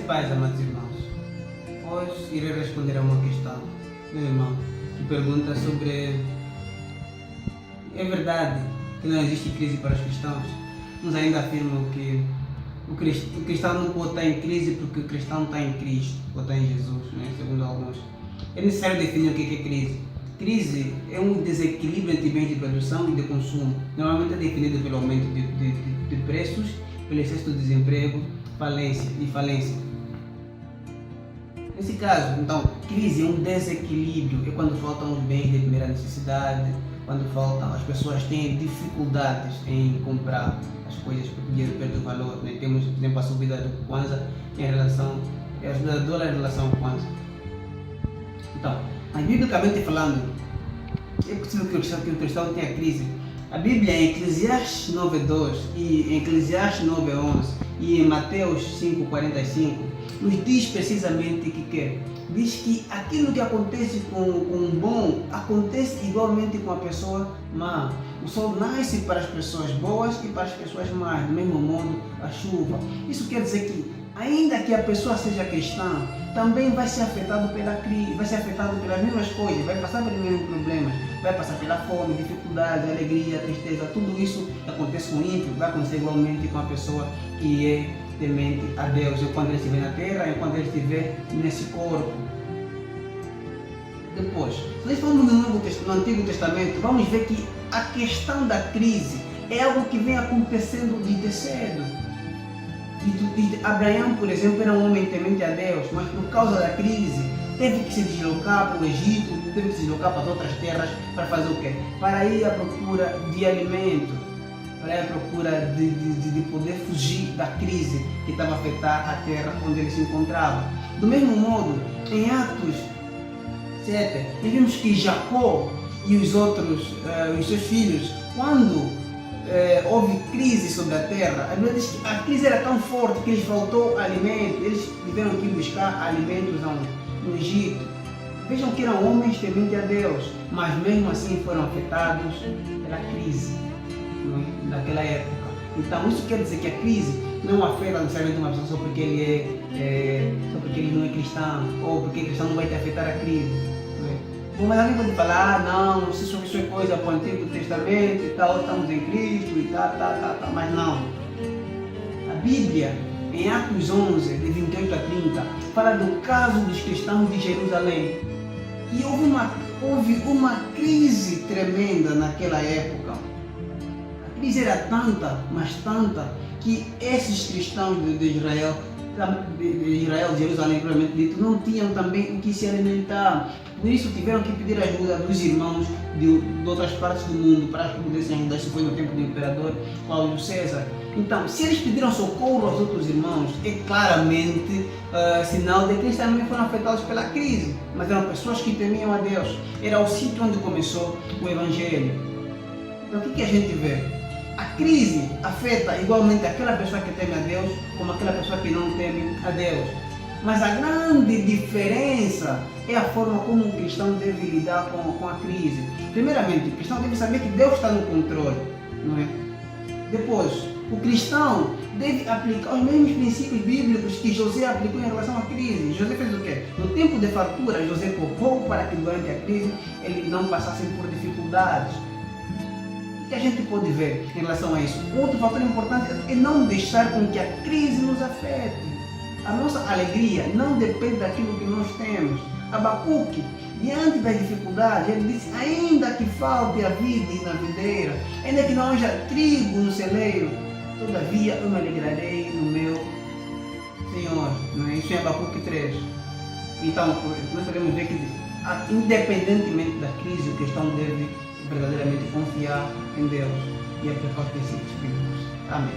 paz, amados irmãos. Hoje irei responder a uma questão, meu irmão, que pergunta sobre: é verdade que não existe crise para os cristãos? Uns ainda afirmam que o cristão não pode estar em crise porque o cristão está em Cristo, ou está em Jesus, né? Segundo alguns. É necessário definir o que é crise. Crise é um desequilíbrio entre bens de produção e de consumo. Normalmente é definido pelo aumento de preços, pelo excesso de desemprego, falência. Nesse caso, então, crise é um desequilíbrio, é quando faltam os bens de primeira necessidade, quando as pessoas têm dificuldades em comprar as coisas porque o dinheiro perde o valor, né? Temos, por exemplo, a subida do Kwanza a subida do dólar em relação ao Kwanza. Então, mas biblicamente falando, é possível que o cristão tenha crise. A Bíblia, em Eclesiastes 9:2 e em Eclesiastes 9:11 e em Mateus 5:45, nos diz precisamente diz que aquilo que acontece com o bom acontece igualmente com a pessoa má. O sol nasce para as pessoas boas e para as pessoas más, do mesmo modo a chuva. Isso quer dizer que, ainda que a pessoa seja cristã, também vai ser afetado pela crise, vai ser afetado pelas mesmas coisas, vai passar pelos mesmos problemas, vai passar pela fome, dificuldade, alegria, tristeza, tudo isso acontece com o ímpio, vai acontecer igualmente com a pessoa que é temente a Deus, enquanto ele estiver na terra, enquanto ele estiver nesse corpo. Depois, se nós formos no Antigo Testamento, vamos ver que a questão da crise é algo que vem acontecendo desde cedo. Abraão, por exemplo, era um homem temente a Deus, mas por causa da crise teve que se deslocar para o Egito, teve que se deslocar para as outras terras para fazer o quê? Para ir à procura de alimento, para ir à procura de poder fugir da crise que estava a afetar a terra onde ele se encontrava. Do mesmo modo, em Atos 7, nós vimos que Jacó e os seus filhos, quando houve crise sobre a terra, a Bíblia diz que a crise era tão forte que lhes faltou alimento, eles tiveram que buscar alimentos no Egito. Vejam que eram homens tementes a Deus, mas mesmo assim foram afetados pela crise naquela época. Então isso quer dizer que a crise não afeta necessariamente uma pessoa só porque ele não é cristão, ou porque o cristão não vai te afetar a crise. Bom, mas alguém pode falar, não, isso é coisa para o Antigo Testamento e tal, estamos em Cristo e tal, mas não. A Bíblia, em Atos 11, de 28 a 30, fala do caso dos cristãos de Jerusalém. E houve uma crise tremenda naquela época. A crise era tanta, mas tanta, que esses cristãos de Israel, de Jerusalém, provavelmente dito, não tinham também o que se alimentar. Por isso tiveram que pedir ajuda dos irmãos de outras partes do mundo para que pudessem ajudar. Isso foi no tempo do imperador Cláudio César. Então, se eles pediram socorro aos outros irmãos, é claramente sinal de que eles também foram afetados pela crise. Mas eram pessoas que temiam a Deus. Era o sítio onde começou o Evangelho. Então, o que a gente vê? A crise afeta igualmente aquela pessoa que teme a Deus como aquela pessoa que não teme a Deus. Mas a grande diferença é a forma como o cristão deve lidar com a crise. Primeiramente, o cristão deve saber que Deus está no controle, não é? Depois, o cristão deve aplicar os mesmos princípios bíblicos que José aplicou em relação à crise. José fez o quê? No tempo de fartura, José poupou para que durante a crise ele não passasse por dificuldades. O que a gente pode ver em relação a isso? Outro fator importante é não deixar com que a crise nos afete. A nossa alegria não depende daquilo que nós temos. Abacuque, diante das dificuldades, ele disse: ainda que falte a vide na videira, ainda que não haja trigo no celeiro, todavia eu me alegrarei no meu Senhor. Não é? Isso é Abacuque 3. Então, nós podemos ver que, independentemente da crise, o cristão deve verdadeiramente confiar em Deus e aplicar os princípios bíblicos. Amém.